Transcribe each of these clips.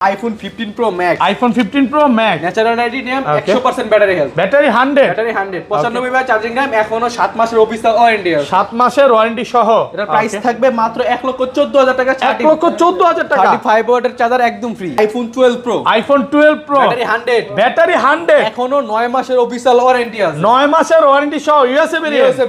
iPhone 15 Pro Max. iPhone 15 Pro Max. Natural titanium, Okay. 100% battery health. Battery 100 battery 100 95 watt charging time, এখনো 7 মাসের official warranty আছে। 7 মাসের warranty সহ। এটার price থাকবে মাত্র 1,14,000 টাকা। 1,14,000 টাকা। 35 ওয়াটের চার্জার একদম free. iPhone 12 Pro, iPhone 12 Pro battery 100, battery 100 এখনো 9 মাসের অফিসিয়াল ওয়ারেন্টি আছে। 9 মাসের ওয়ারেন্টি সহ ইউএসএ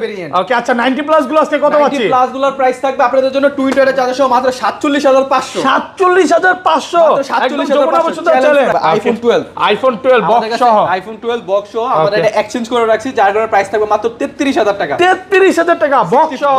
ভেরিয়েন্ট। ওকে, আচ্ছা 90 প্লাস গুলো আজকে কত পাচ্ছি? 90 প্লাস গুলোর প্রাইস থাকবে আপনাদের জন্য 2 ওয়াটের চার্জার সহ মাত্র 47,500। 47,500 একদম যমুনা বসুন্ধরা চলে। iPhone 12 iPhone 12 বক্স সহ। iPhone 12 বক্স সহ আমরা এটা এক্সচেঞ্জ করে রাখছি, যার কারণে প্রাইস থাকবে মাত্র 33,000 টাকা। 33,000 টাকা বক্স সহ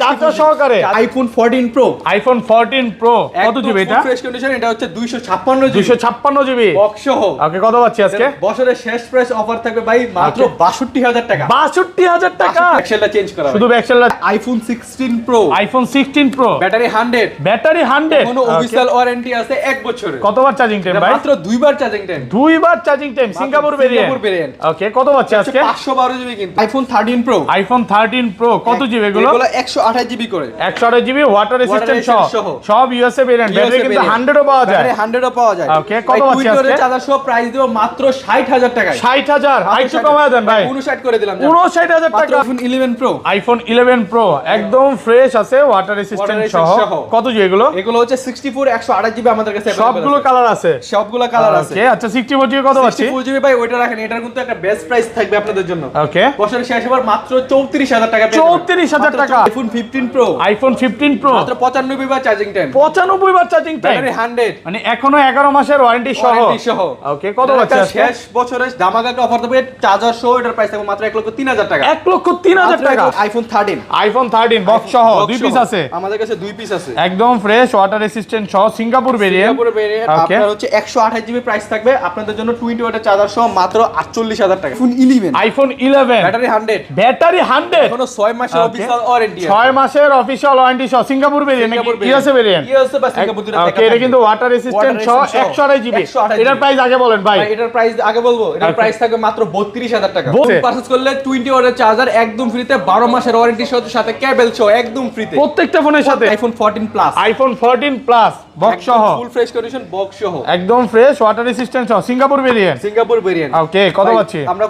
চার্জার সহকারে। iPhone 14 Pro, iPhone 14 Pro কত জিবি এটা? ফ্রেশ কন্ডিশন, এটা হচ্ছে 256 জিবি 256 জিবি বক্স সহ। ওকে, কত পাচ্ছি আজকে? বছরের শেষ প্রাইস অফার থাকবে ভাই মাত্র 62,000 টাকা। 62,000 টাকা এক্সেলটা চেঞ্জ করা শুধু এক্সেল। iPhone 16 Pro, iPhone 16 Pro battery 100, battery 100 কোনো অফিশিয়াল ওয়ারেন্টি আছে 1 বছরের। কতবার চার্জিং টাইম ভাই? মাত্র 2 বার চার্জিং টাইম। দুইবার charging time Singapore variant. Okay, কত পাচ্ছি আজকে? 512 জিবি কিন্তু। iPhone 13 Pro, iPhone 13 Pro কত জিবি এগুলো? এগুলো 128 জিবি করে। 128 জিবি ওয়াটার রেসিস্ট্যান্ট সহ। সহ। সব ইউএসএ ভেরিয়েন্ট। ব্যাটারি কিন্তু 100 ও পাওয়া যায়। ব্যাটারি 100 ও পাওয়া যায়। ওকে, কত পাচ্ছি আজকে? চার্জার সহ প্রাইস দেব মাত্র 60,000 টাকায়। 60,000 আইটু কমায় দেন ভাই। 59 করে দিলাম। 59,000 টাকা। iPhone 11 Pro, iPhone 11 Pro একদম ফ্রেশ আছে ওয়াটার রেসিস্ট্যান্ট সহ। কত জিবি এগুলো? এগুলো হচ্ছে 64 128 জিবি আমাদের কাছে available সবগুলো আছে। কালার আছে। সবগুলো কালার আছে। ওকে, আচ্ছা 64 জিবি কত পাচ্ছি? 64 জিবি ভাই ওইটা রাখেন, এটার কিন্তু একটা বেস্ট প্রাইস থাকবে আপনাদের জন্য। ওকে, বছরের শেষ এবার মাত্র 34,000 টাকা। 34,000 টাকা। iPhone 15 Pro, iPhone 15 Pro মাত্র 95 বার চার্জিং টাইম, 95 বার চার্জিং টাইম, ব্যাটারি 100, মানে এখনো 11 মাসের ওয়ারেন্টি সহ। ওকে, কত পাচ্ছি আজকে? শেষ বছরের ধামাকা অফার দেবে চার্জার সহ, এটার প্রাইস থাকবে মাত্র 1,03,000 টাকা। 1,03,000 টাকা। iPhone 13, iPhone 13 বক্স সহ দুই পিস আছে। আমাদের কাছে 2 পিস আছে। একদম ফ্রেশ ওয়াটার রেসিস্ট্যান্ট সহ সিঙ্গাপুর ভেরিয়েন্ট। সিঙ্গাপুর ভেরিয়েন্ট আপনার হচ্ছে 128 জিবি প্রাইস থাকবে আপনাদের জন্য 20 ওয়াটের চার্জার সহ মাত্র 48,000 টাকা। iPhone 11, iPhone 11 ব্যাটারি 100, ব্যাটারি 100 এখনো 6 মাসের অফিশিয়াল ওয়ারেন্টি আছে। 6 মাসের অফিশিয়াল ওয়ারেন্টি সহ সিঙ্গাপুর ভেরিয়েন্ট নাকি ইউএসএ ভেরিয়েন্ট? ইউএসএ বা সিঙ্গাপুর দুটো ওকে, এটা কিন্তু ওয়াটার রেসিস্ট্যান্ট সহ 128 জিবি। এটার প্রাইস আগে বলেন ভাই। এটার প্রাইস আগে বলবো। এটার প্রাইস থাকবে মাত্র 32,000 টাকা। পারচেজ করলে 20 ওয়াটের চার্জার একদম ফ্রিতে, 12 মাসের ওয়ারেন্টি সাথে কেবল সহ একদম ফ্রিতে প্রত্যেকটা ফোনের সাথে। iPhone 14 plus, iPhone 14 plus box সহ ফুল ফ্রেশ কন্ডিশন বক্স সহ, একদম ফ্রেশ ওয়াটার রেসিস্ট্যান্ট সহ Singapore variant. Singapore variant. Okay, কত পাচ্ছি? আমরা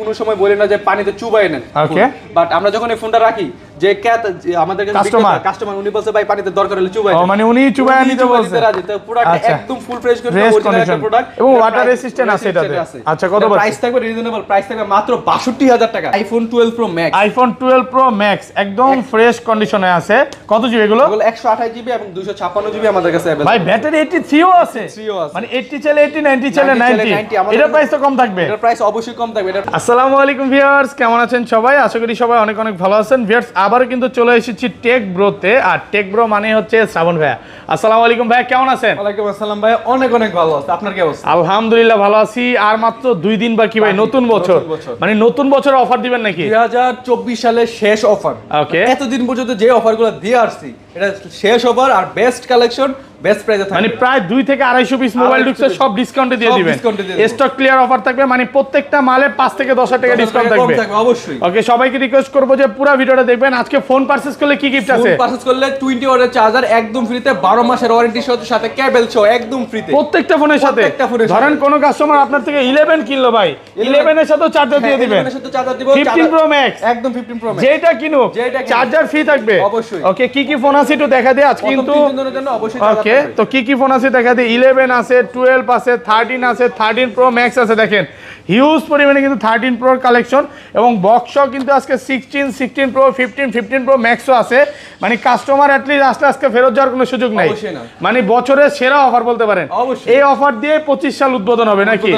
কোনো সময় বলি না যে পানিতে চুবাই না। ওকে, বাট আমরা যখন এই ফোনটা রাখি, যে আমাদের কাস্টমার উনি বলছে ভাই পানিতে দরকার হলে চুবাই। ও মানে উনি চুবাই নিতে বলছে। প্রোডাক্ট একদম ফুল ফ্রেশ কন্ডিশন প্রোডাক্ট এবং ওয়াটার রেসিস্ট্যান্ট আছে এটাতে। আচ্ছা, কত প্রাইস থাকবে? রিজনেবল প্রাইস থাকবে মাত্র 62,000 টাকা। iPhone 12 Pro Max, iPhone 12 Pro Max একদম ফ্রেশ কন্ডিশনে আছে। কত জিবি এগুলো? 128 জিবি এবং 256 জিবি আমাদের কাছে अवेलेबल। ভাই ব্যাটারি 83 ও আছে। মানে 80 চলে 80, 90 চলে 90। এটার প্রাইস তো কম থাকবে। এটার প্রাইস অবশ্যই কম থাকবে। এটা আসসালামু আলাইকুম ভিউয়ার্স, কেমন আছেন সবাই? আশা করি সবাই অনেক অনেক ভালো আছেন। ভিউয়ার্স, আবারো কিন্তু চলে এসেছি টেক ব্রোতে। আর টেক ব্রো মানে হচ্ছে শ্রাবণ ভাইয়া। আসসালামু আলাইকুম ভাইয়া, কেমন আছেন? ওয়ালাইকুম আসসালাম ভাই, অনেক অনেক ভালো আছি। আপনার কি অবস্থা? আলহামদুলিল্লাহ ভালো আছি। আর মাত্র 2 দিন বাকি ভাই নতুন বছর। মানে নতুন বছরের অফার দিবেন নাকি? 2024 সালের শেষ অফার। ওকে, এতদিন পর্যন্ত যে অফারগুলো দিয়ে আসছি, এটা শেষ অফার আর বেস্ট কালেকশন, বেস্ট প্রাইসে থাকবে। মানে প্রায় 2 থেকে 250 পিস মোবাইল ঢুকছে, সব ডিসকাউন্টে দিয়ে দিবেন। স্টক ক্লিয়ার অফার থাকবে, মানে প্রত্যেকটা মালে 5 থেকে 10,000 টাকা ডিসকাউন্ট থাকবে অবশ্যই। ওকে, সবাইকে রিকোয়েস্ট করব যে পুরো ভিডিওটা দেখবেন। আজকে ফোন পারচেজ করলে কি গিফট আছে? ফোন পারচেজ করলে 20 ওয়াটের চার্জার একদম ফ্রিতে, 12 মাসের ওয়ারেন্টি সাথে কেবল সহ একদম ফ্রিতে প্রত্যেকটা ফোনের সাথে। ধরেন কোন কাস্টমার আপনার থেকে 11 কিনলো ভাই, 11 এর সাথে চার্জার দিয়ে দিবেন। 11 এর সাথে চার্জার দিব। 15 Pro Max একদম 15 Pro Max যেটা কিনুক চার্জার ফ্রি থাকবে অবশ্যই। ওকে, কি ফোন আছে একটু দেখা দে আজ কিন্তু। ওকে, তো কি ফোন আছে দেখা দে। 11 আছে, 12 আছে, 13 আছে, 13 Pro Max আছে। দেখেন হিউজ পরিমাণে কিন্তু 13 Pro কালেকশন এবং বক্সও কিন্তু আজকে 16 Pro, 15 Pro Maxও আছে। মানে কাস্টমার অ্যাটলিস্ট আজকে ফেরত যাওয়ার কোনো সুযোগ নাই। মানে বছরের সেরা অফার বলতে পারেন। এই অফার দিয়ে 25 সাল উদ্বোধন হবে নাকি?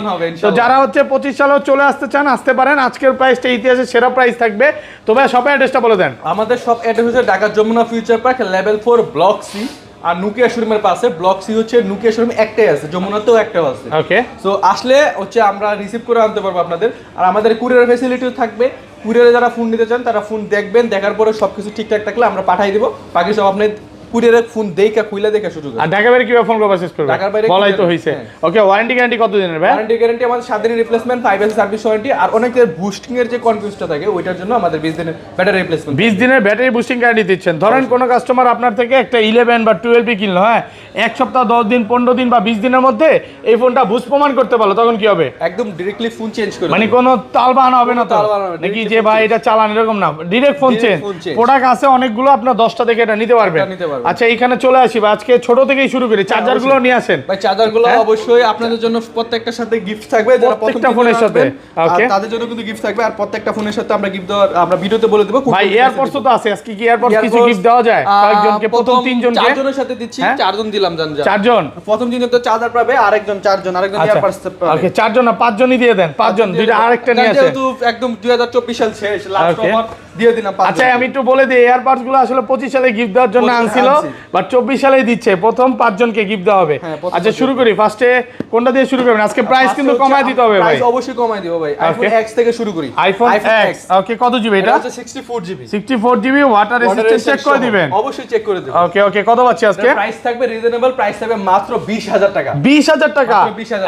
তো যারা হচ্ছে 25 সালেও চলে আসতে চান আসতে পারেন। আজকের প্রাইসটা ইতিহাসের সেরা প্রাইস থাকবে। তো ভাই শপের অ্যাড্রেসটা বলে দেন। আমাদের সব অ্যাড্রেস হচ্ছে Dhaka Jamuna future park level 4 block C, আর নুকিয়া শোরুমের পাশে। ব্লক সি হচ্ছে নুকিয়া শোরুম একটাই আছে, যমুনাতেও একটাও আছে। ওকে, সো আসলে হচ্ছে আমরা রিসিভ করে আনতে পারবো আপনাদের। আর আমাদের কুরিয়ার ফ্যাসিলিটিও থাকবে। কুরিয়ারে যারা ফোন নিতে চান তারা ফোন দেখবেন, দেখার পরে সবকিছু ঠিকঠাক থাকলে আমরা পাঠিয়ে দিব। বাকি সব আপনি কুরিয়ারে ফোন দেখা খুইলা দেখা সুযোগ আছে। আর ঢাকা বাইরে কিভাবে ফোন করে পারচেজ করবে? ঢাকার বাইরে বলাই তো হইছে। ওকে, ওয়ারেন্টি গ্যারান্টি কত দিনের ভাই? ওয়ারেন্টি গ্যারান্টি আমাদের 7 দিনের রিপ্লেসমেন্ট, 5 ইয়ার সার্ভিস ওয়ারেন্টি, আর অনেকের বুস্টিং এর যে কনফিউজটা থাকে ওইটার জন্য আমাদের 20 দিনের ব্যাটারি রিপ্লেসমেন্ট। 20 দিনের ব্যাটারি বুস্টিং গ্যারান্টি দিচ্ছেন। ধরেন কোন কাস্টমার আপনার থেকে একটা 11 বা 12 কিনলো, হ্যাঁ, এক সপ্তাহ 10 দিন 15 দিন বা 20 দিনের মধ্যে এই ফোনটা বুস্ট প্রমাণ করতে পারলো, তখন কি হবে? একদম ডাইরেক্টলি ফোন চেঞ্জ করে মানে কোনো তাল বাহানা হবে না তো নাকি যে ভাই এটা চালান, এরকম না, ডাইরেক্ট ফোন চেঞ্জ। প্রোডাক্ট আছে অনেকগুলো, আপনার 10টা থেকে এটা নিতে পারবেন। আচ্ছা, এখানে চলে আসি ভাই, আজকে ছোট থেকেই শুরু করি, চার্জার গুলো নিয়ে আসেন ভাই। চার্জার গুলো অবশ্যই আপনাদের জন্য প্রত্যেকটার সাথে গিফট থাকবে, যারা প্রত্যেকটা ফোনের সাথে, ওকে, তাদের জন্য কিন্তু গিফট থাকবে, আর প্রত্যেকটা ফোনের সাথে আমরা গিফট দেওয়ার আমরা ভিডিওতে বলে দেব। ভাই এয়ারপডস তো আছে, আজকে কি এয়ারপডস কিছু গিফট দেওয়া যায় কয়েকজনকে? প্রথম 3 জনকে, 4 জনের সাথে দিচ্ছি, 4 জন দিলাম জান। 4 জন প্রথম দিন তো চার্জার পাবে, আরেকজন 4 জন আরেকজন এয়ারপডস পাবে। ওকে, 4 জন না 5 জনই দিয়ে দেন, 5 জন, দুইটা আরেকটা নিয়ে আসেন। যেহেতু একদম 2024 সাল শেষ, লাস্ট অফার দিয়ে দিলাম 5 জন। আচ্ছা, আমি একটু বলে দিই, এয়ারপডস গুলো আসলে 25 সালে গিফট দেওয়ার জন্য আনছিল, বাট 24 সালেই দিচ্ছে, প্রথম 5 জনকে গিফট দেওয়া হবে। আচ্ছা, শুরু করি, ফার্স্টে কোনটা দিয়ে শুরু করবেন? আজকে প্রাইস কিন্তু কমায় দিতে হবে ভাই। প্রাইস অবশ্যই কমায় দিব ভাই। আইফোন X থেকে শুরু করি। আইফোন X, ওকে, কত জিবি এটা? 64 GB. 64 GB, water resistance check করে দিবেন? অবশ্যই চেক করে দেব। ওকে ওকে, কত পাচ্ছি আজকে? প্রাইস থাকবে রিজনেবল, প্রাইস থাকবে মাত্র 20000 টাকা। 20000 টাকা,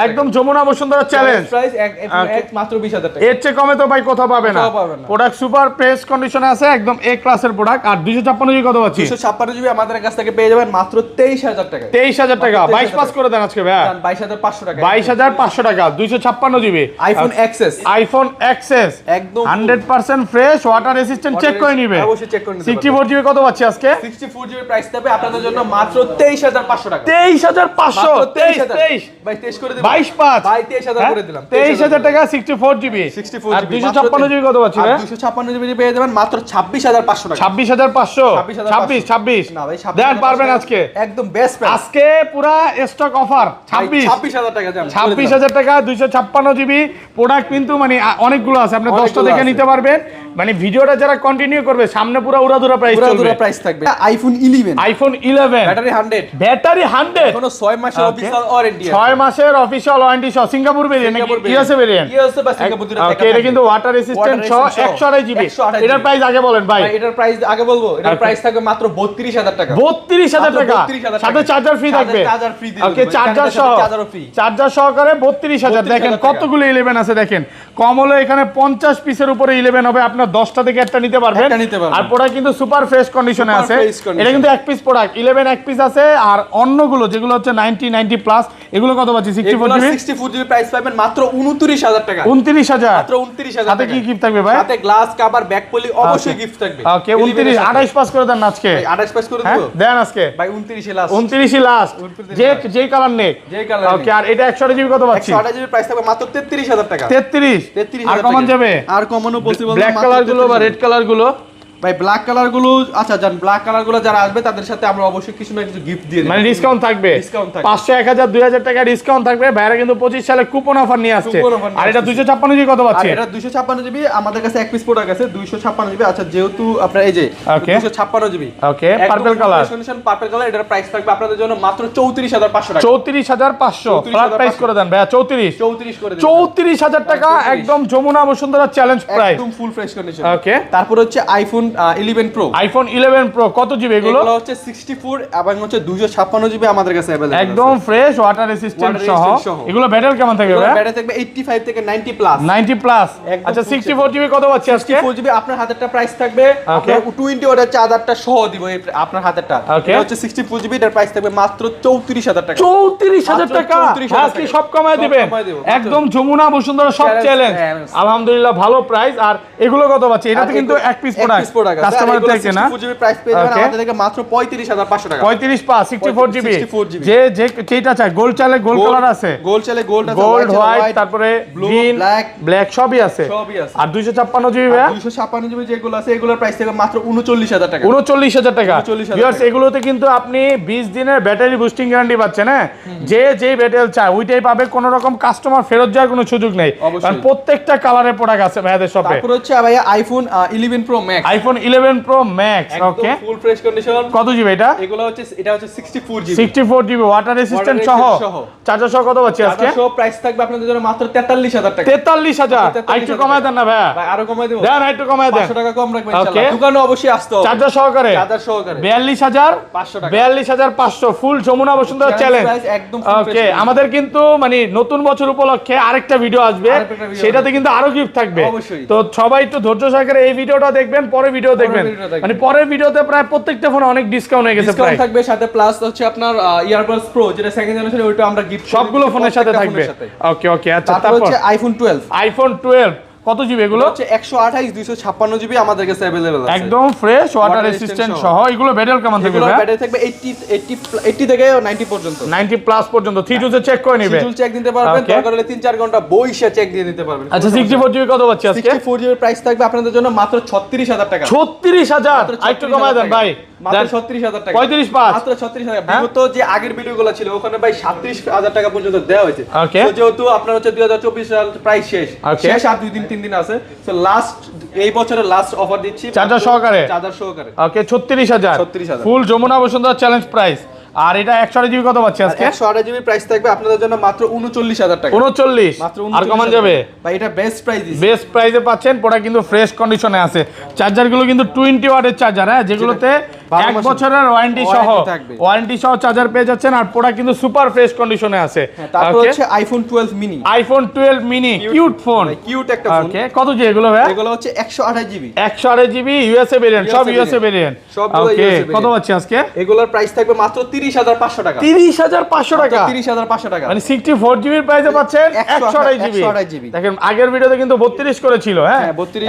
একদম যমুনা বসুন্ধরা চ্যালেঞ্জ প্রাইস মাত্র 20000 টাকা। এর চেয়ে কমে তো ভাই কোথাও পাবে না। প্রোডাক্ট সুপার ফ্রেশ কন্ডিশনে আছে, একদম এ ক্লাসের প্রোডাক্ট। আর 256 জিবি কত পাচ্ছি? 256 জিবি আমাদের কাছ থেকে পেয়ে যাবেন মাত্র 23000 টাকা। 23000 টাকা, 22 পাস করে দেন আজকে ভাই। 22500 টাকা। 22500 টাকা, 256 GB iPhone XS. IPhone XS একদম 100% ফ্রেশ, ওয়াটার রেজিস্ট্যান্ট, চেক করে নিবে। অবশ্যই চেক করে নিবে। 64 জিবি কত পাচ্ছি আজকে? 64 জিবি প্রাইস থাকবে আপনাদের জন্য মাত্র 23500 টাকা। 23500, 23 ভাই 23 করে দিলাম। 22 5 ভাই 23000 করে দিলাম। 23000 টাকা, 64 জিবি। 64 আর জিবি 256 জিবি কত পাচ্ছি ভাই? 256 জিবি পেয়ে যাবেন মাত্র 26500 টাকা। 26500, 26 না ভাই, দেন পারবেন আজকে? একদম বেস্ট প্রাইস। আজকে পুরা স্টক অফার 26000 টাকা দাম। 26000 টাকা, 256 জিবি প্রোডাক্ট, কিন্তু মানে অনেকগুলো আছে, আপনি 10টা দেখে নিতে পারবেন। মানে ভিডিওটা যারা কন্টিনিউ করবে, সামনে পুরো উড়াধুরা প্রাইস চলবে। উড়াধুরা প্রাইস থাকবে। আইফোন 11, আইফোন 11 ব্যাটারি 100, ব্যাটারি 100, এখনো 6 মাসের অফিশিয়াল ওয়ারেন্টি আছে। 6 মাসের অফিশিয়াল ওয়ারেন্টি সহ। সিঙ্গাপুর ভেরিয়েন্ট নাকি ইউএসএ ভেরিয়েন্ট? ইউএসএ বা সিঙ্গাপুর দুটো ওকে, এটা কিন্তু ওয়াটার রেজিস্ট্যান্ট সহ 128 জিবি। এটার প্রাইস আগে বলেন ভাই। এটার প্রাইস আগে বলবো। এটার প্রাইস থাকবে মাত্র 32000 টাকা। 32000 টাকা, সাথে চার্জার ফ্রি থাকবে। চার্জার ফ্রি দিবেন। ওকে, চার্জার সহ, চার্জার সহকারে 32000। দেখেন কতগুলো 11 আছে, দেখেন কম হলো এখানে 50 পিসের উপরে 11 হবে, আপনার 10টা থেকে একটা নিতে পারবেন। আর প্রোডাক্ট কিন্তু সুপার ফ্রেশ কন্ডিশনে আছে। এটা কিন্তু এক পিস প্রোডাক্ট, 11 এক পিস আছে। আর অন্যগুলো যেগুলো হচ্ছে 90 প্লাস, এগুলো কত পাচ্ছি? 64 জিবি। 64 জিবি প্রাইস পাবেন মাত্র 29000 টাকা। 29000, মাত্র 29000 সাথে কি গিফট থাকবে ভাই? সাথে গ্লাস কভার, ব্যাক পলি অবশ্যই গিফট থাকবে। ওকে, 29 28 পাস করে দেন আজকে। 28 পাস করে দেব। দেন আজকে ভাই 29 এ লাস্ট। 29 লাস্ট, যে কালার নেই। ওকে, আর এটা 128 জিবি কত পাচ্ছি? 128 জিবি প্রাইস থাকবে মাত্র 33000 টাকা। 33, আর কমান যাবে? আর কমানো পসিবল না। ব্ল্যাক কালার গুলো বা রেড কালার গুলো ভাই, ব্ল্যাক কালার গুলো, আচ্ছা জান, ব্ল্যাক কালার গুলো যারা আসবে তাদের সাথে আমরা অবশ্যই কিছু না কিছু গিফট দিয়ে দেব। মানে ডিসকাউন্ট থাকবে, 500 1000 2000 টাকা ডিসকাউন্ট থাকবে। বাইরে কিন্তু 25 সালে কুপন অফার নিয়ে আসছে। আর এটা 256 জিবি কত পাচ্ছি? এটা 256 জিবি আমাদের কাছে এক পিস প্রোডাক্ট আছে 256 জিবি। আচ্ছা, যেহেতু আপনার এই যে 256 জিবি, ওকে, পার্পল কালার, পার্পল কালার, এটার প্রাইস থাকবে আপনাদের জন্য মাত্র 34500 টাকা। 34500 ফ্ল্যাট প্রাইস করে দেন ভাই। 34 করে দেন। 34000 টাকা, একদম যমুনা বসুন্ধরা চ্যালেঞ্জ প্রাইস, একদম ফুল ফ্রেশ কন্ডিশন। ওকে, তারপর হচ্ছে আইফোন 11 প্রো। আইফোন 11 প্রো কত জিবি? এগুলো হচ্ছে 64 এবং হচ্ছে 256 জিবি আমাদের কাছে अवेलेबल আছে। একদম ফ্রেশ, ওয়াটার রেজিস্ট্যান্ট সহ। এগুলো ব্যাটারি কেমন থাকবে ভাই? ব্যাটারি থাকবে 85 থেকে 90 প্লাস। 90 প্লাস। আচ্ছা, 64 জিবি কত পাচ্ছি আজকে? 64 জিবি আপনার হাতেরটা প্রাইস থাকবে, আপনার 20 ওয়াটের চার্জারটা সহ দিব আপনার হাতেরটা। এটা হচ্ছে 64 জিবি, এটার প্রাইস থাকবে মাত্র 34000 টাকা। 34000 টাকা, আজকে সব কমায় দিবেন। একদম যমুনা বসুন্ধরা সব চ্যালেঞ্জ। আলহামদুলিল্লাহ, ভালো প্রাইস। আর এগুলো কত পাচ্ছি? এটা কিন্তু এক পিস প্রোডাক্ট, কাস্টমার থেকে না। 64 জিবি প্রাইস পেয়ে যাবেন আমাদের থেকে মাত্র 35500 টাকা। 35 পাস 64 জিবি। যে যেটা চাই, গোল্ড চাইলে গোল্ড কালার আছে, গোল্ড চাইলে গোল্ড আছে, গোল্ড হোয়াইট, তারপরে গ্রিন, ব্ল্যাক সবই আছে। আর 256 জিবি ভাই? 256 জিবি যেগুলো আছে এগুলোর প্রাইস থেকে মাত্র 39000 টাকা। 39000 টাকা। ভিউয়ার্স, এগুলোতে কিন্তু আপনি 20 দিনের ব্যাটারি বুস্টিং গ্যারান্টি পাচ্ছেন। হ্যাঁ, যে ব্যাটারি চায় ওইটাই পাবে, কোনো রকম কাস্টমার ফেরত যাওয়ার কোনো সুযোগ নেই, কারণ প্রত্যেকটা কালারের প্রোডাক্ট আছে ভাইয়াদের শপে। তারপর হচ্ছে ভাইয়া iPhone 11 pro max. IPhone 11 pro max ওকে ফুল ফ্রেশ কন্ডিশন। কত জিবি এটা? এটা হচ্ছে 64 জিবি। 64 জিবি ওয়াটার রেসিস্ট্যান্ট সহ চার্জার সহ কত পাচ্ছি আজকে? চার্জার সহ প্রাইস থাকবে আপনাদের জন্য মাত্র 43000 টাকা। 43000 একটু কমায় দেন না ভাই। ভাই আরো কমায় দেব। দেন একটু কমায় দেন। 500 টাকা কম রাখবেন ইনশাআল্লাহ। দোকানে অবশ্যই আসতে হবে। চার্জার সহকারে 42500 টাকা। 42500 ফুল যমুনা বসুন্ধরা চ্যালেঞ্জ একদম ওকে। আমাদের কিন্তু মানে নতুন বছর উপলক্ষে আরেকটা ভিডিও আসবে, সেটাতে কিন্তু আরো গিফট থাকবে। তো সবাই একটু ধৈর্য সহকারে এই ভিডিওটা দেখবেন, পরে ভিডিও দেখবেন। মানে পরের ভিডিওতে প্রায় প্রত্যেকটা ফোনে অনেক ডিসকাউন্ট হয়ে গেছে, ডিসকাউন্ট থাকবে সাথে প্লাস হচ্ছে আপনার ইয়ারবাডস প্রো যেটা সেকেন্ড জেনারেশন, ওইটা আমরা গিফট সবগুলো ফোনের সাথে থাকবে। ওকে ওকে আচ্ছা, তারপর হচ্ছে আইফোন 12 কত জিবি এগুলো? হচ্ছে 128 256 জিবি আমাদের কাছে अवेलेबल আছে, একদম ফ্রেশ ওয়াটার রেসিস্ট্যান্ট সহ। এগুলো ব্যাটারি কেমন থাকবে? এগুলো ব্যাটারি থাকবে 80 থেকে 90 পর্যন্ত, 90 প্লাস পর্যন্ত। 3 চেক করে নেবে, সিজুল চেক দিতে পারবেন, দরকার হলে 3-4 ঘন্টা বইসা চেক দিয়ে দিতে পারবেন। আচ্ছা 64 জিবি কত পাচ্ছি আজকে? 64 জিবি প্রাইস থাকবে আপনাদের জন্য মাত্র 36000 টাকা। 36000 একটু কমায় দেন ভাই। মাত্র 36000 টাকা, 35 মাত্র 36000। বিগত যে আগের ভিডিওগুলো ছিল ওখানে ভাই 37000 টাকা পর্যন্ত দেওয়া হয়েছে। তো যেহেতু আপনার হচ্ছে 2024 সাল প্রাইস শেষ আর 2-3 দিন আছে, তো লাস্ট এই বছরের লাস্ট অফার দিচ্ছি চার্জার সহকারে। ওকে 36000 ফুল যমুনা বসুন্ধরা চ্যালেঞ্জ প্রাইস। আর এটা 128 জিবি কত পাচ্ছি আজকে? 128 জিবি প্রাইস থাকবে আপনাদের জন্য মাত্র 39000 টাকা। 39 মাত্র আর কমান যাবে ভাই, এটা বেস্ট প্রাইস দিছি। বেস্ট প্রাইসে পাচ্ছেন। প্রোডাক্ট কিন্তু ফ্রেশ কন্ডিশনে আছে। চার্জারগুলো কিন্তু 20 ওয়াটের চার্জার, হ্যাঁ, যেগুলোতে 1 বছরের ওয়ারেন্টি সহ চার্জার পেয়ে যাচ্ছেন। আর প্রোডাক্ট কিন্তু সুপার ফ্রেশ কন্ডিশনে আছে। তারপর হচ্ছে iPhone 12 mini, cute phone, cute একটা ফোন। ওকে কত জিবি এগুলো ভাই? এগুলো হচ্ছে 128 জিবি, 128 জিবি ইউএসএ ভেরিয়েন্ট, সব ইউএসএ ভেরিয়েন্ট। ওকে কত পাচ্ছি আজকে? এগুলোর প্রাইস থাকবে মাত্র 30500 টাকা। 30500 টাকা, 30500 টাকা। মানে 64 জিবির প্রাইসে পাচ্ছেন 128 জিবি। দেখেন আগের ভিডিওতে কিন্তু 32 করেছিল, হ্যাঁ,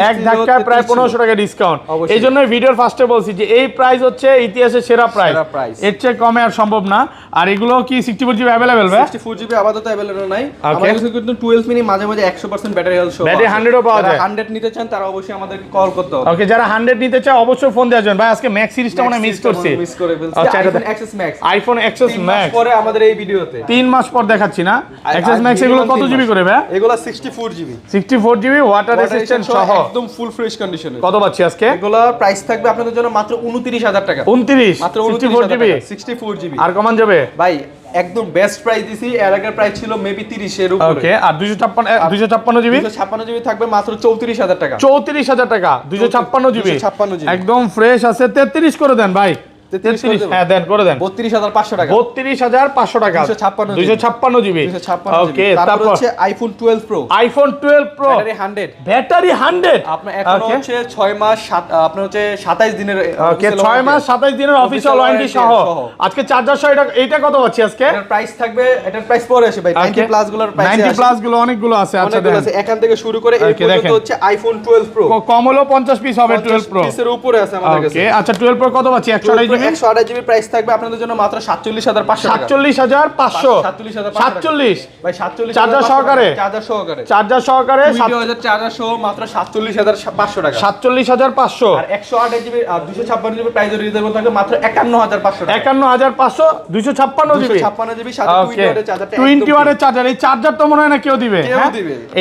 এক ধাক্কায় প্রায় 1500 টাকা ডিসকাউন্ট। এই জন্য ভিডিওর ফার্স্টে বলছি যে এই প্রাইস হচ্ছে ইতিহাসের সেরা প্রাইস, এর চেয়ে কমে আর সম্ভব না। আর এগুলো কি 64 জিবি अवेलेबल ভাই? 64 জিবি আপাতত अवेलेबल নাই। আমাদের কাছে কিন্তু 12 মিনি মাঝে মাঝে 100% ব্যাটারি হেলথ শো, ব্যাটারি 100 ও পাওয়া যায়। 100 নিতে চান তারা অবশ্যই আমাদেরকে কল করতে হবে। ওকে যারা 100 নিতে চায় অবশ্যই ফোন দেওয়া যাবেন। ভাই আজকে ম্যাক্স সিরিজটা মনে মিস করছি, মিস করে ফেলছি। IPhone XS max, iPhone XS max পরে আমাদের এই ভিডিওতে 3 মাস পর দেখাচ্ছি না। এক্সএস ম্যাক্স এগুলো কত জিবি করে ভাই? এগুলো 64 জিবি, 64 জিবি ওয়াটার রেসিস্ট্যান্ট সহ একদম ফুল ফ্রেশ কন্ডিশনে। কত পাচ্ছি আজকে? এগুলো প্রাইস থাকবে আপনাদের জন্য মাত্র 29000 টাকা। 29 মাত্র 64 জিবি, 64 জিবি। আর কমান যাবে ভাই? একদম বেস্ট প্রাইস দিছি। এর আগের প্রাইস ছিল মেবি 30 এর উপরে। ওকে আর 256 জিবি, 256 জিবি থাকবে মাত্র 34000 টাকা। 34000 টাকা 256 জিবি একদম ফ্রেশ আছে। 33 করে দেন ভাই। 33 হ্যাঁ দেন করে দেন। 32500 টাকা, 32500 টাকা 256 জিবি। ওকে তারপর হচ্ছে iPhone 12 pro, iPhone 12 pro battery 100 আপনার এখন হচ্ছে 6 মাস আপনার হচ্ছে 27 দিনের। ওকে 6 মাস 27 দিনের অফিশিয়াল ওয়ারেন্টি সহ। আজকে চার্জার সহ এটা কত পাচ্ছি আজকে? এটার প্রাইস থাকবে, এটার প্রাইস পরে আসে ভাই। 90 প্লাস গুলোর প্রাইস 90 প্লাস গুলো অনেকগুলো আছে। আচ্ছা দেখেন এখান থেকে শুরু করে এই পর্যন্ত হচ্ছে আইফোন 12 প্রো কম হলো 50 পিস হবে 12 প্রো পিসের উপরে আছে আমাদের কাছে। ওকে আচ্ছা 12 প্রো কত পাচ্ছি? 128 জিবি, 128 জিবি প্রাইস থাকবে আপনাদের জন্য মাত্র 47500 টাকা। 47500 47 ভাই 47 চার্জার সহকারে, চার্জার সহকারে 20000 চার্জার সহ মাত্র 47500 টাকা। 47500 আর 128 জিবি আর 256 জিবি প্রাইস রিজনেবল থাকবে মাত্র 51500 টাকা। 51500 256 জিবি, 256 জিবি সাথে 20 ওয়াটের চার্জারটা, 20 ওয়াটের চার্জার। এই চার্জার তো মনে হয় না কেউ দিবে, হ্যাঁ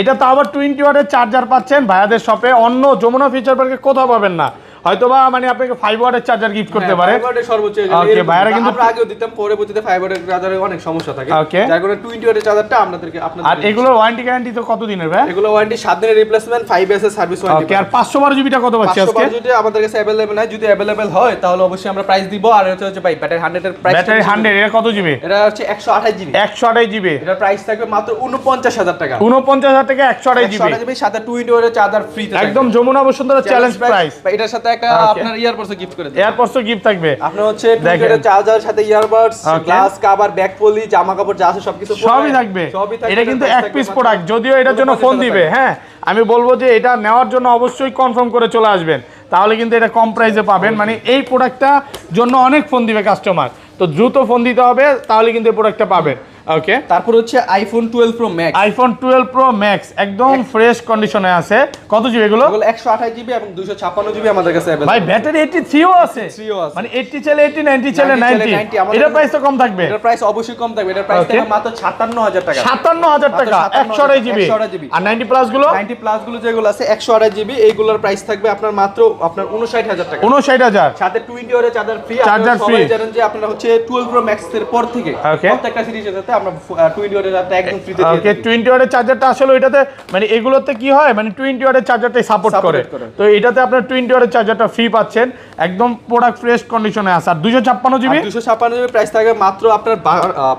এটা তো আবার 20 ওয়াটের চার্জার পাচ্ছেন ভাইয়াদের শপে। অন্য যমুনা ফিচার পার্কে কোথাও পাবেন না। হয়তোবা মানে আপনাকে 5 ওয়াটের চার্জার গিফট করতে পারে। 5 ওয়াটের সর্বোচ্চ। ওকে ভাইরা কিন্তু আমরা আগেও দিতাম, পরবর্তীতে 5 ওয়াটের চার্জারে অনেক সমস্যা থাকে, যার কারণে 20 ওয়াটের চার্জারটা আপনাদের। আর এগুলো ওয়ারেন্টি গ্যারান্টি তো কত দিনের ভাই? এগুলো ওয়ারেন্টি 7 দিনের রিপ্লেসমেন্ট, 5 ইয়ার্স এর সার্ভিস ওয়ারেন্টি। ওকে আর 512 জিবিটা কত পাচ্ছি আজকে? 512 যদি আমাদের কাছে अवेलेबल হয়, যদি अवेलेबल হয় তাহলে অবশ্যই আমরা প্রাইস দিব। আর হচ্ছে ভাই ব্যাটারি 100 এর প্রাইস, ব্যাটারি 100 এর কত জিবি? এটা হচ্ছে 128 জিবি, 128 জিবি। এটার প্রাইস থাকবে মাত্র 49000 টাকা। 49000 টাকা 128 জিবি, 128 জিবি সাথে 20 ওয়াটের চার্জার ফ্রি থাকবে। একদম যমুনা বসুন্ধরা চ্যালেঞ্জ প্রাইস। এটার সাথে একটা আপনার ইয়ারবাডস গিফট করে দেব। এয়ারপডস গিফট থাকবে আপনার হচ্ছে 20 ওয়াটের চার্জার সাথে earbuds, glass cover, back poly, জামা কাপড় যা আছে সবকিছু সবই থাকবে। এটা কিন্তু এক পিস প্রোডাক্ট, যদিও এটার জন্য ফোন দিবে, হ্যাঁ আমি বলবো যে এটা নেওয়ার জন্য অবশ্যই কনফার্ম করে চলে আসবেন, তাহলে কিন্তু এটা কম প্রাইসে পাবেন। মানে এই প্রোডাক্টটা জন্য অনেক ফোন দিবে কাস্টমার, তো দ্রুত ফোন দিতে হবে, তাহলে কিন্তু এই প্রোডাক্টটা পাবেন। ওকে তারপর হচ্ছে iPhone 12 pro max. IPhone 12 pro max একদম ফ্রেশ কন্ডিশনে আছে। কত জিবি এগুলো? এগুলো 128 জিবি এবং 256 জিবি আমাদের কাছে अवेलेबल। ভাই ব্যাটারি 83 ও আছে। মানে 80 চলে 80, 90 চলে 90। এটার প্রাইস তো কম থাকবে। এটার প্রাইস অবশ্যই কম থাকবে। এটার প্রাইস থাকবে মাত্র 57000 টাকা। 57000 টাকা 128 জিবি। আর 90 প্লাস গুলো? 90 প্লাস গুলো যেগুলো আছে 128 জিবি, এইগুলোর প্রাইস থাকবে আপনার মাত্র আপনার 59000 টাকা। 59000 সাথে 20 ওয়াটের চার্জার ফ্রি। Charger free. সবাই জানেন যে আপনারা হচ্ছে 12 প্রো ম্যাক্স এর পর থেকে প্রত্যেকটা সিরিজের সাথে আমরা 20 ওয়াটের চার্জার একদম ফ্রিতে দিয়ে দিই। ওকে 20 ওয়াটের চার্জারটা আসলে ওইটাতে মানে এগুলোতে কি হয় মানে 20 ওয়াটের চার্জারটাই সাপোর্ট করে। তো এটাতে আপনারা 20 ওয়াটের চার্জারটা ফ্রি পাচ্ছেন। একদম প্রোডাক্ট ফ্রেশ কন্ডিশনে আছে। আর 256 জিবি? 256 জিবি প্রাইস থাকবে মাত্র আপনার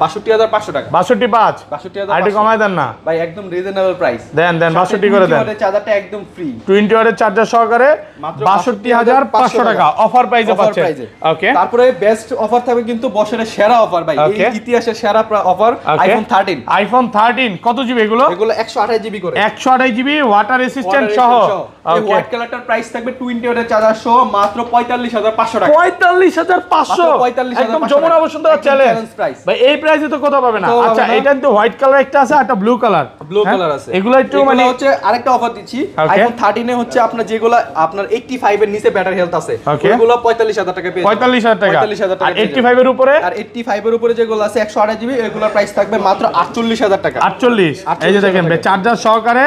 62500 টাকা। 62500। 62500 আইডি কমায় দেন না ভাই, একদম রিজনেবল প্রাইস। দেন 62 করে দেন। 20 ওয়াটের চার্জারটা একদম ফ্রি। 20 ওয়াটের চার্জার সহকারে 62500 টাকা অফার প্রাইসে পাচ্ছেন। ওকে তারপরে বেস্ট অফার থাকবে কিন্তু বছরের সেরা অফার ভাই, এই ইতিহাসের সেরা অফার আইফোন 13। আইফোন 13 কত জিবি এগুলো? এগুলো 128 জিবি করে। 128 জিবি ওয়াটার রেসিস্ট্যান্ট সহ। এই হোয়াইট কালারটার প্রাইস থাকবে 20 ওয়াটের চার্জার সহ মাত্র 45500 টাকা। 45500 একদম যমুনা বসুন্ধরা চ্যালেঞ্জ প্রাইস ভাই। এই প্রাইসে তো কোথাও পাবে না। আচ্ছা এটা তো হোয়াইট কালার একটা আছে আর একটা ব্লু কালার আছে। এগুলো একটু মানে হচ্ছে আরেকটা অফার দিচ্ছি। আইফোন 13 এ হচ্ছে আপনার যেগুলো আপনার 85 এর নিচে ব্যাটারি হেলথ আছে ওগুলো 45000 টাকা পেয়ে যাবেন। 45000 টাকা। 45000 টাকা। আর 85 এর উপরে? আর 85 এর উপরে যেগুলো আছে 128 জিবি এগুলোর প্রাইস থাকবে মাত্র 48000 টাকা। 48 এই যে দেখেন চার্জার সহকারে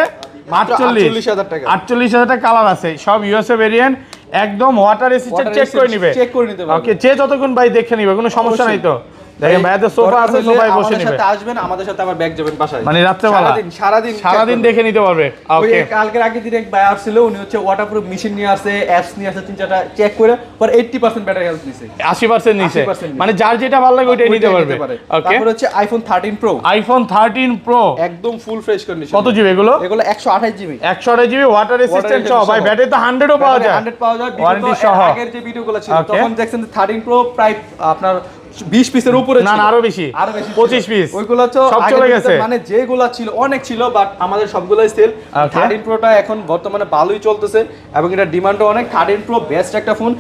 48000 টাকা। 48000 টাকা কালার আছে সব ইউএসএ ভেরিয়েন্ট। একদম ওয়াটার রেসিস্ট্যান্ট চেক করে নিবে। ওকে যে যতক্ষণ ভাই দেখে নিবে কোনো সমস্যা নাই তো। দেখেন ভাইয়াদের সোফা আছে, সোফায় বসে নিবে। আমাদের সাথে আসবেন, আমাদের সাথে আবার ব্যাগ যাবেন বাসায়। মানে রাতে বেলা সারাদিন দেখে নিতে পারবে। ওকে কালকের আগে দিন এক ভাই আসছিল, উনি হচ্ছে ওয়াটারপ্রুফ মেশিন নিয়ে আসে, অ্যাপস নিয়ে আসে, 3-4টা চেক করে পর 80% ব্যাটারি হেলথ নিছে। 80% নিছে। মানে যার যেটা ভালো লাগে ওইটাই নিতে পারবে। ওকে তারপর হচ্ছে আইফোন 13 প্রো। আইফোন 13 প্রো একদম ফুল ফ্রেশ কন্ডিশন। কত জিবি এগুলো? এগুলো 128 জিবি। 128 জিবি ওয়াটার রেসিস্ট্যান্ট সহ। ভাই ব্যাটারি তো 100 ও পাওয়া যায়। 100 পাওয়া যায়। ওয়ারেন্টি সহ। আগের যে ভিডিওগুলো ছিল তখন দেখছেন 13 প্রো প্রায় আপনার 20 পিসের উপরে ছিল। না আরো বেশি 25 পিস। ওইগুলো তো সব চলে গেছে। মানে যেগুলা ছিল অনেক ছিল, বাট আমাদের সবগুলাই সেল। 13 প্রোটা এখন বর্তমানে ভালোই চলতেছে এবং এটা ডিমান্ডও অনেক। 13 প্রো বেস্ট একটা ফোন।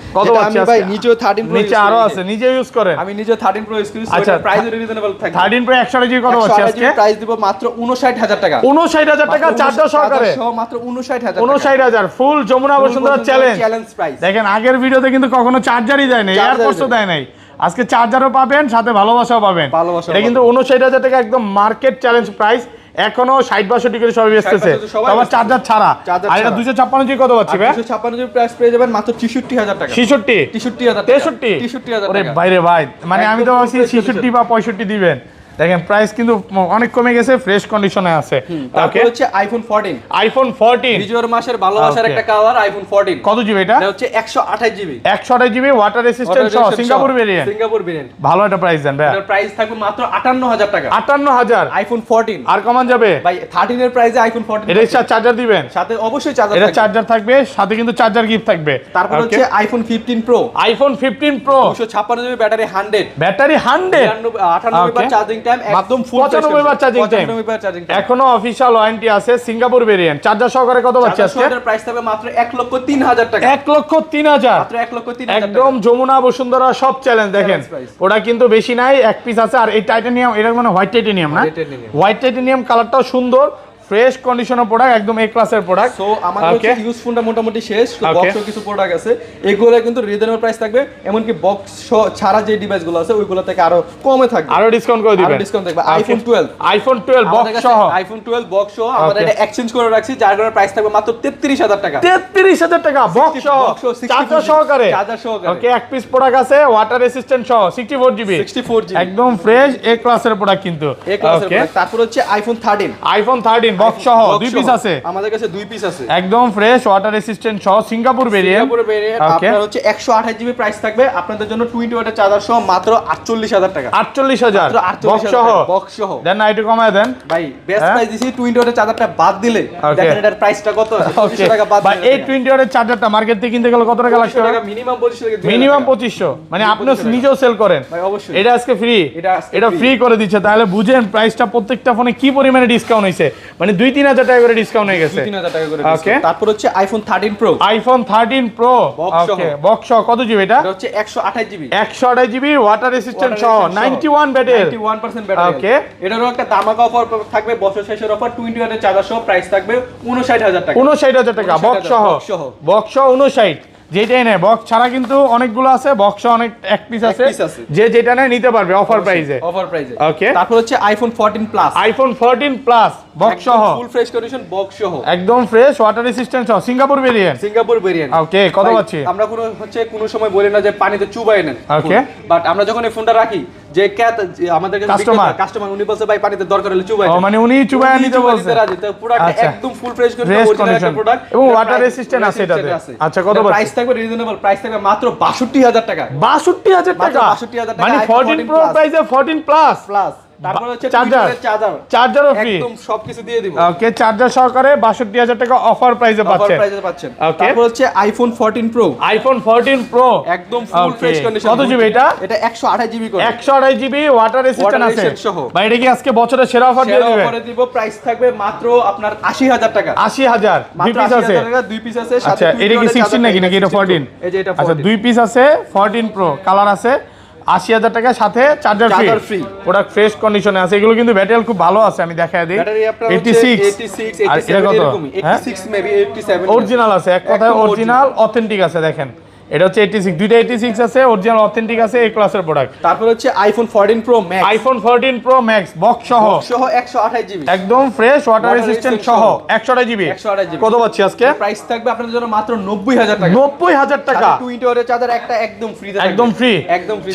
আমি ভাই নিজেও 13 প্রো নিচে আরো আছে, নিজে ইউজ করেন। আমি নিজে 13 প্রো ইউজ করি। এটা প্রাইস রিজনেবল থাকে। 13 প্রো 128 জিবি কত আছে আজকে? প্রাইস দিব মাত্র 59000 টাকা। 59000 টাকা চার্জার সহকারে মাত্র 59000 59000 ফুল যমুনা বসুন্ধরা চ্যালেঞ্জ প্রাইস। দেখেন আগের ভিডিওতে কিন্তু কখনো চার্জারই দেয় নাই, এয়ারপোর্টসও দেয় নাই। আজকে চার্জারও পাবেন, সাথে ভালোবাসাও পাবেন। এটা কিন্তু 59000 টাকা একদম মার্কেট চ্যালেঞ্জ প্রাইস। এখনো 60-62 করে সবাই বেচতেছে, আবার চার্জার ছাড়া। আর এটা 256 জিবি কত পাচ্ছি ভাই? 256 জিবি প্রাইস পেয়ে যাবেন মাত্র 63000 টাকা। 63000 ওরে বাইরে ভাই, মানে আমি তো ভাবছি 66 বা 65 দিবেন। দেখেন প্রাইস কিন্তু অনেক কমে গেছে, ফ্রেশ কন্ডিশনে আছে। তারপর হচ্ছে আইফোন 14। আইফোন 14 বিজয়ের মাসের ভালোবাসার একটা কালার আইফোন 14। কত জিবি এটা? এটা হচ্ছে 128 জিবি। 128 জিবি ওয়াটার রেসিস্ট্যান্ট সহ সিঙ্গাপুর ভেরিয়েন্ট। সিঙ্গাপুর ভেরিয়েন্ট ভালো একটা প্রাইস দেন ভাই। এটার প্রাইস থাকবে মাত্র 58000 টাকা। 58000 আইফোন 14। আর কমান যাবে ভাই 13 এর প্রাইসে আইফোন 14। এর সাথে চার্জার দিবেন? সাথে অবশ্যই চার্জার থাকবে। এটা চার্জার থাকবে, সাথে কিন্তু চার্জার গিফট থাকবে। তারপর হচ্ছে iPhone 15 pro. IPhone 15 pro 256 GB battery 100। Battery 100 98 বার চার্জিং টাইম একদম ফুল। 95 বার চার্জিং টাইম। এখনো অফিশিয়াল ওয়ারেন্টি আছে। সিঙ্গাপুর ভেরিয়েন্ট চার্জার সহকারে কত পাচ্ছি আজকে? এর প্রাইস থাকবে মাত্র 1,03,000 টাকা। 1,03,000 মাত্র 1,03,000 একদম যমুনা বসুন্ধরা সব চ্যালেঞ্জ। দেখেন ওটা কিন্তু বেশি নাই, এক পিস আছে। আর এই টাইটানিয়াম, এটা মানে হোয়াইট টাইটানিয়াম না? হোয়াইট টাইটানিয়াম কালারটাও সুন্দর, ফ্রেশ কন্ডিশনের প্রোডাক্ট, একদম এ ক্লাসের প্রোডাক্ট। সো আমাদের হচ্ছে ইউজফুলটা মোটামুটি শেষ। বক্সও কিছু প্রোডাক্ট আছে, এগুলো কিন্তু রিজনেবল প্রাইস থাকবে। এমনকি বক্স ছাড়া যে ডিভাইসগুলো আছে ওইগুলো থেকে আরো কমে থাকবে, আরো ডিসকাউন্ট করে দিবেন। আরো ডিসকাউন্ট থাকবে। আইফোন 12, আইফোন 12 বক্স সহ, আইফোন 12 বক্স সহ আমরা এটা এক্সচেঞ্জ করে রাখছি, যার কারণে প্রাইস থাকবে মাত্র 33000 টাকা। 33000 টাকা বক্স সহ, চার্জার সহকারে। চার্জার সহকারে। ওকে, এক পিস প্রোডাক্ট আছে ওয়াটার রেসিস্ট্যান্ট সহ 64 জিবি। একদম ফ্রেশ এ ক্লাসের প্রোডাক্ট কিন্তু। এ ক্লাসের প্রোডাক্ট। তারপর হচ্ছে আইফোন 13। আইফোন 13 বক্স সহ দুই পিস আছে আমাদের কাছে, 2 পিস আছে একদম ফ্রেশ ওয়াটার রেসিস্ট্যান্ট সহ সিঙ্গাপুর ভেরিয়েন্ট। সিঙ্গাপুর ভেরিয়েন্ট আপনার হচ্ছে 128 জিবি প্রাইস থাকবে আপনাদের জন্য। 20 ওয়াটের চার্জার সহ মাত্র 48000 টাকা। 48000 বক্স সহ দেন না, একটু কমায় দেন ভাই। বেস্ট প্রাইস দিছি। 20 ওয়াটের চার্জারটা বাদ দিলে দেখেন এটার প্রাইসটা কত আছে। 2500 টাকা বাদ দিলে এই 20 ওয়াটের চার্জারটা মার্কেট থেকে কিনতে গেলে কত টাকা লাগবে? মিনিমাম 2500 টাকা। মিনিমাম 2500, মানে আপনি নিজেও সেল করেন ভাই? অবশ্যই। এটা আজকে ফ্রি, এটা ফ্রি করে দিচ্ছে। তাহলে বুঝেন প্রাইসটা প্রত্যেকটা ফোনে কি পরিমাণে ডিসকাউন্ট হইছে। মানে মানে 2-3 হাজার টাকা করে ডিসকাউন্ট হয়ে গেছে 3,000 টাকা করে ওকে তারপর হচ্ছে আইফোন 13 প্রো আইফোন 13 প্রো ওকে বক্স কত জিবি এটা এটা হচ্ছে 128 জিবি 128 জিবি ওয়াটার রেসিস্ট্যান্ট সহ 91 ব্যাটারি 91% ব্যাটারি ওকে এটারও একটা ধামাকা অফার থাকবে বছর শেষের অফার 20 ওয়াটের চার্জার সহ প্রাইস থাকবে 59000 টাকা 59000 টাকা বক্স সহ 59 যেটাই নেয় বক্স ছাড়া কিন্তু অনেকগুলো আছে বক্স অনেক এক পিস আছে যে যেটা নেয় নিতে পারবে অফার প্রাইসে ওকে তারপর হচ্ছে iPhone 14 plus iPhone 14 plus box সহ ফুল ফ্রেশ কন্ডিশন বক্স সহ একদম ফ্রেশ ওয়াটার রেসিস্ট্যান্ট সহ সিঙ্গাপুর ভেরিয়েন্ট ওকে কত পাচ্ছি আমরা কোনো সময় বলি না যে পানিতে চুবাই নেন ওকে বাট আমরা যখন এই ফোনটা রাখি যে আমাদের কাস্টমার উনি বলছে ভাই পানিতে দরকার হলে চুবাই মানে উনি চুবাই নিতে বলছে রাজি তো প্রোডাক্ট একদম ফুল ফ্রেশ কন্ডিশন একটা প্রোডাক্ট এবং ওয়াটার রেসিস্ট্যান্ট আছে এটাতে আচ্ছা কত প্রাইস থাকবে রিজনেবল প্রাইস থাকবে মাত্র 62000 টাকা 62000 টাকা 62000 টাকা মানে 14 প্রো প্রাইসে 14 প্লাস তারপর হচ্ছে চার্জারও ফ্রি একদম সবকিছু দিয়ে দিব ওকে চার্জার সহকারে 62000 টাকা অফার প্রাইসে পাচ্ছেন তারপর হচ্ছে আইফোন 14 প্রো আইফোন 14 প্রো একদম ফুল ফ্রেশ কন্ডিশন কত জিবি এটা 128 জিবি করে 128 জিবি ওয়াটার রেসিস্ট্যান্ট আছে ভাই এটা কি আজকে বছরের সেরা অফার দিয়ে দিবেন অফারে দিব প্রাইস থাকবে মাত্র আপনার 80000 টাকা 80000 দুই পিস আছে দুই পিস আছে আচ্ছা এটা কি 16 নাকি এটা 14 এই যে এটা 14 আচ্ছা দুই পিস আছে 14 প্রো কালার আছে 80000 টাকার সাথে চার্জার ফ্রি প্রোডাক্ট ফ্রেশ কন্ডিশনে আছে এগুলো কিন্তু ব্যাটারি খুব ভালো আছে আমি দেখায় দেই 86 86 মেবি 87 অরিজিনাল আছে এক কথায় অরিজিনাল অথেন্টিক আছে দেখেন এটা হচ্ছে 86 দুইটা 86 আছে অরিজিনাল অথেন্টিক আছে এই ক্লাসের প্রোডাক্ট তারপর হচ্ছে iPhone 14 pro max iPhone 14 pro max box সহ 128 জিবি একদম ফ্রেশ ওয়াটার রেসিস্ট্যান্ট সহ 128 জিবি কত পাচ্ছি আজকে প্রাইস থাকবে আপনাদের জন্য মাত্র 90000 টাকা 90000 টাকা 20 ওয়াটের চার্জার একটা একদম ফ্রি একদম ফ্রি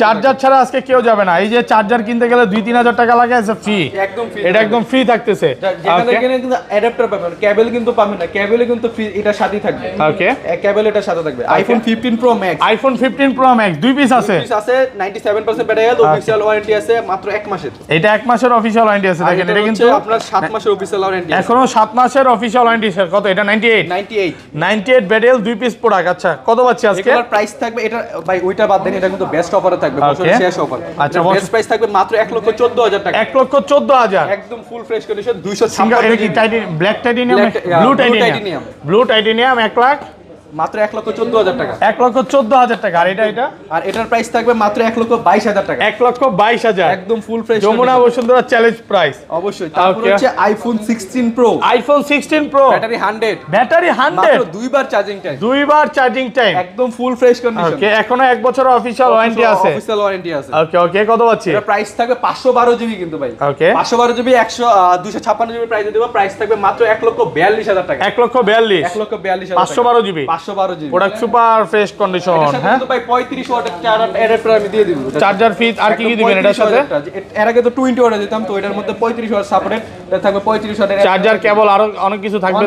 চার্জার ছাড়া আজকে কেউ যাবে না এই যে চার্জার কিনতে গেলে 2-3000 টাকা লাগে আছে ফ্রি একদম ফ্রি এটা একদম ফ্রি থাকতেছে যেখানে কিন্তু অ্যাডাপ্টার পাবেন কেবল কিন্তু পাবেন না কেবল কিন্তু ফ্রি এটার সাথেই থাকবে ওকে কেবল এটার সাথে থাকবে iPhone 15 pro max iPhone 15 pro max দুই পিস আছে 97% ব্যাটারি হেলথ অফিশিয়াল ওয়ারেন্টি আছে মাত্র 1 মাসের এটা 1 মাসের অফিশিয়াল ওয়ারেন্টি আছে দেখেন এটা কিন্তু আপনার 7 মাসের অফিশিয়াল ওয়ারেন্টি এখনো 7 মাসের অফিশিয়াল ওয়ারেন্টি স্যার কত এটা 98 ব্যাটারি দুই পিস প্রোডাক্ট আচ্ছা কত পাচ্ছি আজকে এটার প্রাইস থাকবে এটা ভাই ওইটা বাদ দেন এটা কিন্তু বেস্ট অফারে থাকবে বছরের শেষ অফার আচ্ছা বেস্ট প্রাইস থাকবে মাত্র 1,14,000 টাকা 1,14,000 একদম full fresh condition 256 GB black titanium blue titanium 1 lakh মাত্র 1,14,000 টাকা 1,14,000 টাকা আর এটার প্রাইস থাকবে মাত্র 1,22,000 টাকা 1,22,000 একদম full fresh Jamuna Bashundhara challenge price অবশ্যই তারপর হচ্ছে আইফোন 16 প্রো ব্যাটারি 100 মাত্র দুইবার চার্জিং টাইম একদম ফুল ফ্রেশ কন্ডিশন ওকে এখনো 1 বছর অফিশিয়াল ওয়ারেন্টি আছে ওকে কত পাচ্ছি এর প্রাইস থাকবে 512 জিবি কিন্তু ভাই ওকে 512 জিবি 256 জিবি প্রাইসে দেব প্রাইস থাকবে মাত্র 1,42,000 টাকা 1,42,000 512 GB product super fresh condition হ্যাঁ তো ভাই 35 ওয়াটের চার্জার অ্যাডাপ্টার আমি দিয়ে দিব চার্জার ফিট আর কি দিবেন এটার সাথে এর আগে তো 20 ওয়াট দিতাম তো এটার মধ্যে 35 ওয়াট সাপোর্টেড থাকবে 35 ওয়াটের চার্জার কেবল আর অনেক কিছু থাকবে